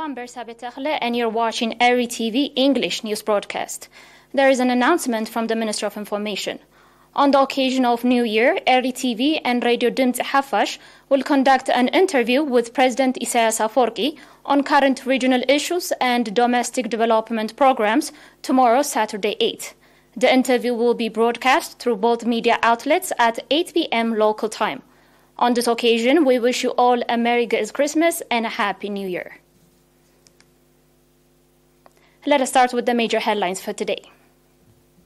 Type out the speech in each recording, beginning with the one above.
I'm Bersa Betakhle, and you're watching ERi-TV English news broadcast. There is an announcement from the Ministry of Information. On the occasion of New Year, ERi-TV and Radio Dimt Hafash will conduct an interview with President Isaias Afwerki on current regional issues and domestic development programs tomorrow, Saturday 8. The interview will be broadcast through both media outlets at 8 p.m. local time. On this occasion, we wish you all a Merry Christmas and a Happy New Year. Let us start with the major headlines for today.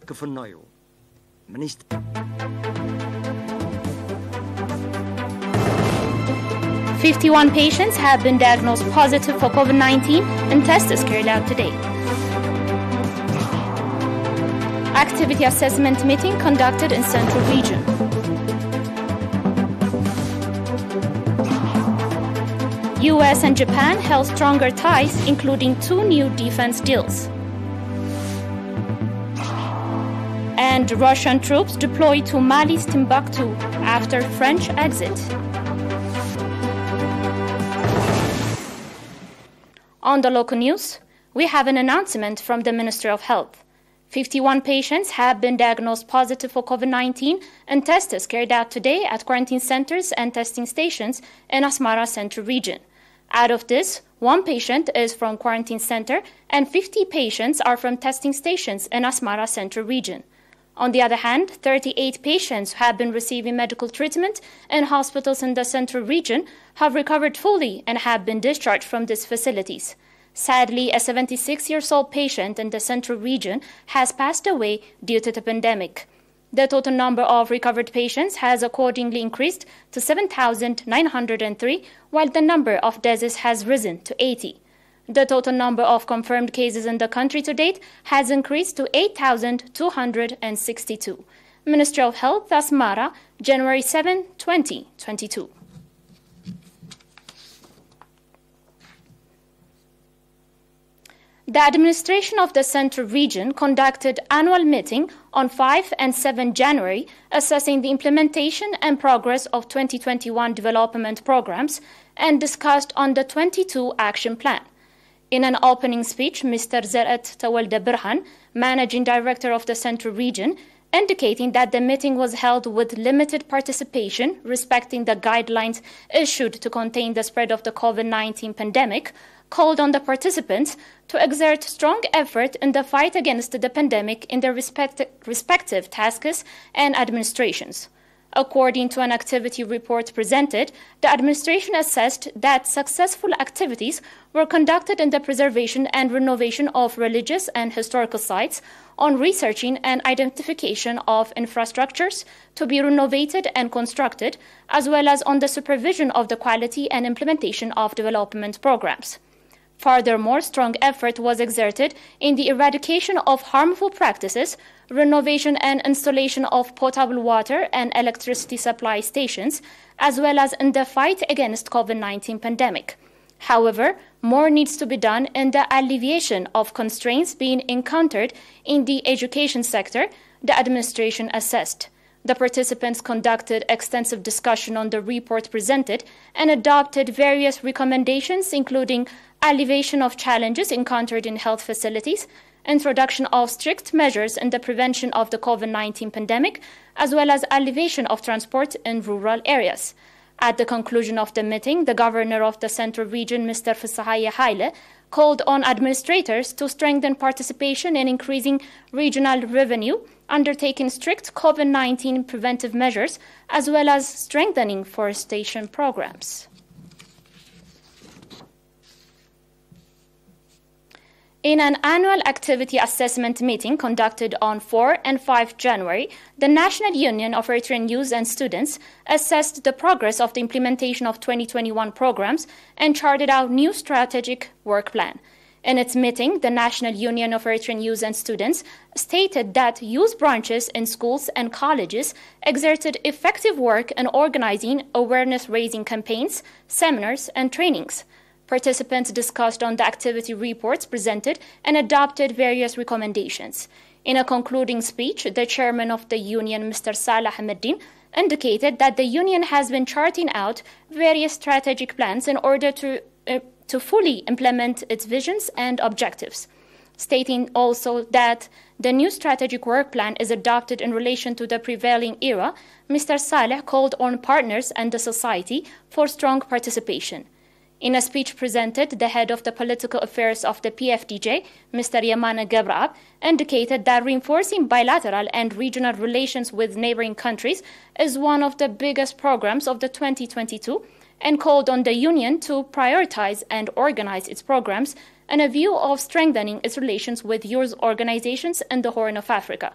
51 patients have been diagnosed positive for COVID-19 and tests is carried out today. Activity assessment meeting conducted in Central Region. US and Japan held stronger ties, including 2 new defense deals. And Russian troops deployed to Mali's Timbuktu after French exit. On the local news, we have an announcement from the Ministry of Health. 51 patients have been diagnosed positive for COVID-19 and tests carried out today at quarantine centers and testing stations in Asmara Central Region. Out of this, 1 patient is from quarantine center and 50 patients are from testing stations in Asmara Central Region. On the other hand, 38 patients who have been receiving medical treatment in hospitals in the Central Region have recovered fully and have been discharged from these facilities. Sadly, a 76-year-old patient in the Central Region has passed away due to the pandemic. The total number of recovered patients has accordingly increased to 7,903, while the number of deaths has risen to 80. The total number of confirmed cases in the country to date has increased to 8,262. Ministry of Health, Asmara, January 7, 2022. The administration of the Central Region conducted annual meeting on 5 and 7 January assessing the implementation and progress of 2021 development programs and discussed on the 22 action plan. In an opening speech, Mr. Zeret Tawalda Birhan, Managing Director of the Central Region, indicating that the meeting was held with limited participation, respecting the guidelines issued to contain the spread of the COVID-19 pandemic, called on the participants to exert strong effort in the fight against the pandemic in their respective tasks and administrations. According to an activity report presented, the administration assessed that successful activities were conducted in the preservation and renovation of religious and historical sites, on researching and identification of infrastructures to be renovated and constructed, as well as on the supervision of the quality and implementation of development programs. Furthermore, strong effort was exerted in the eradication of harmful practices, renovation and installation of potable water and electricity supply stations, as well as in the fight against COVID-19 pandemic. However, more needs to be done in the alleviation of constraints being encountered in the education sector, the administration assessed. The participants conducted extensive discussion on the report presented and adopted various recommendations, including alleviation of challenges encountered in health facilities, introduction of strict measures in the prevention of the COVID-19 pandemic, as well as alleviation of transport in rural areas. At the conclusion of the meeting, the Governor of the Central Region, Mr. Fisahaye Haile, called on administrators to strengthen participation in increasing regional revenue, undertaking strict COVID-19 preventive measures, as well as strengthening forestation programs. In an annual activity assessment meeting conducted on 4 and 5 January, the National Union of Eritrean Youth and Students assessed the progress of the implementation of 2021 programs and charted out new strategic work plan. In its meeting, the National Union of Eritrean Youth and Students stated that youth branches in schools and colleges exerted effective work in organizing awareness-raising campaigns, seminars, and trainings. Participants discussed on the activity reports presented and adopted various recommendations. In a concluding speech, the chairman of the union, Mr. Salah Ahmeddin, indicated that the union has been charting out various strategic plans in order to to fully implement its visions and objectives, stating also that the new strategic work plan is adopted in relation to the prevailing era. Mr. Saleh called on partners and the society for strong participation. In a speech presented, the head of the political affairs of the PFDJ, Mr. Yamana Gabrab, indicated that reinforcing bilateral and regional relations with neighboring countries is one of the biggest programs of the 2022 and called on the Union to prioritize and organize its programs in a view of strengthening its relations with youth organizations in the Horn of Africa.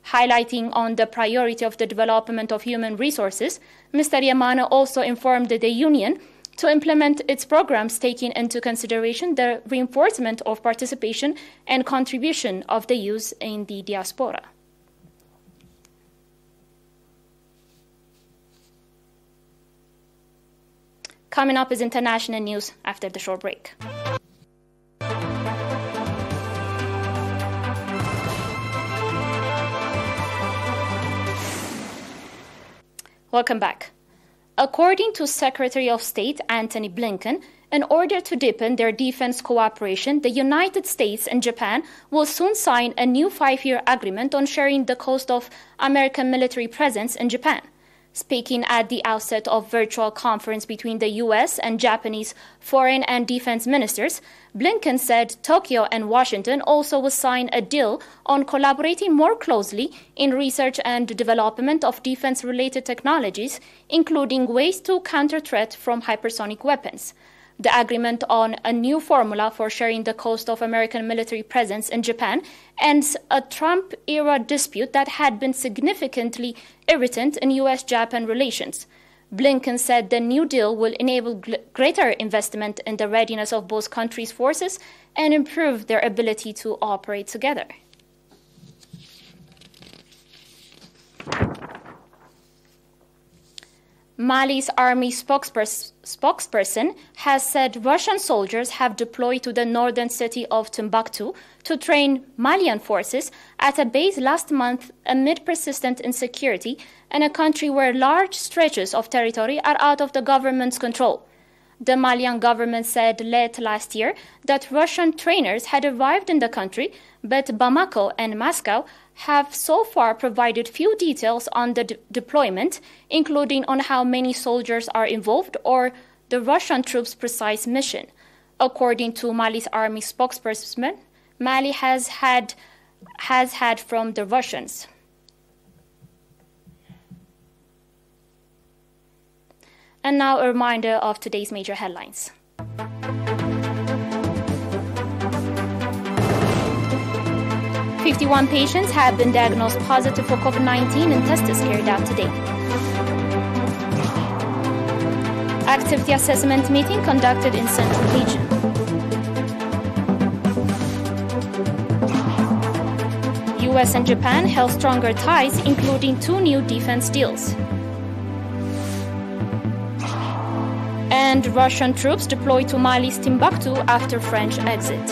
Highlighting on the priority of the development of human resources, Mr. Yamana also informed the Union to implement its programs taking into consideration the reinforcement of participation and contribution of the youth in the diaspora. Coming up is international news after the short break. Welcome back. According to Secretary of State Antony Blinken, in order to deepen their defense cooperation, the United States and Japan will soon sign a new 5-year agreement on sharing the cost of American military presence in Japan. Speaking at the outset of virtual conference between the U.S. and Japanese foreign and defense ministers, Blinken said Tokyo and Washington also will sign a deal on collaborating more closely in research and development of defense-related technologies, including ways to counter threat from hypersonic weapons. The agreement on a new formula for sharing the cost of American military presence in Japan ends a Trump-era dispute that had been significantly irritant in U.S.-Japan relations. Blinken said the new deal will enable greater investment in the readiness of both countries' forces and improve their ability to operate together. Mali's army spokesperson has said Russian soldiers have deployed to the northern city of Timbuktu to train Malian forces at a base last month amid persistent insecurity in a country where large stretches of territory are out of the government's control. The Malian government said late last year that Russian trainers had arrived in the country, but Bamako and Moscow have so far provided few details on the deployment, including on how many soldiers are involved or the Russian troops' precise mission. According to Mali's army spokesperson, Mali has had from the Russians. And now a reminder of today's major headlines. "51 patients have been diagnosed positive for COVID-19 in tests carried out today." Activity assessment meeting conducted in Central Region. U.S. and Japan held stronger ties, including 2 new defense deals. And Russian troops deployed to Mali's Timbuktu after French exit.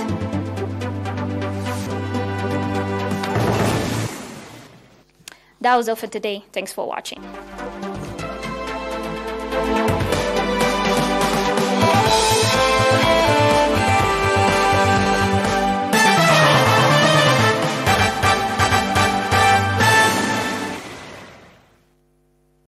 That was all for today. Thanks for watching.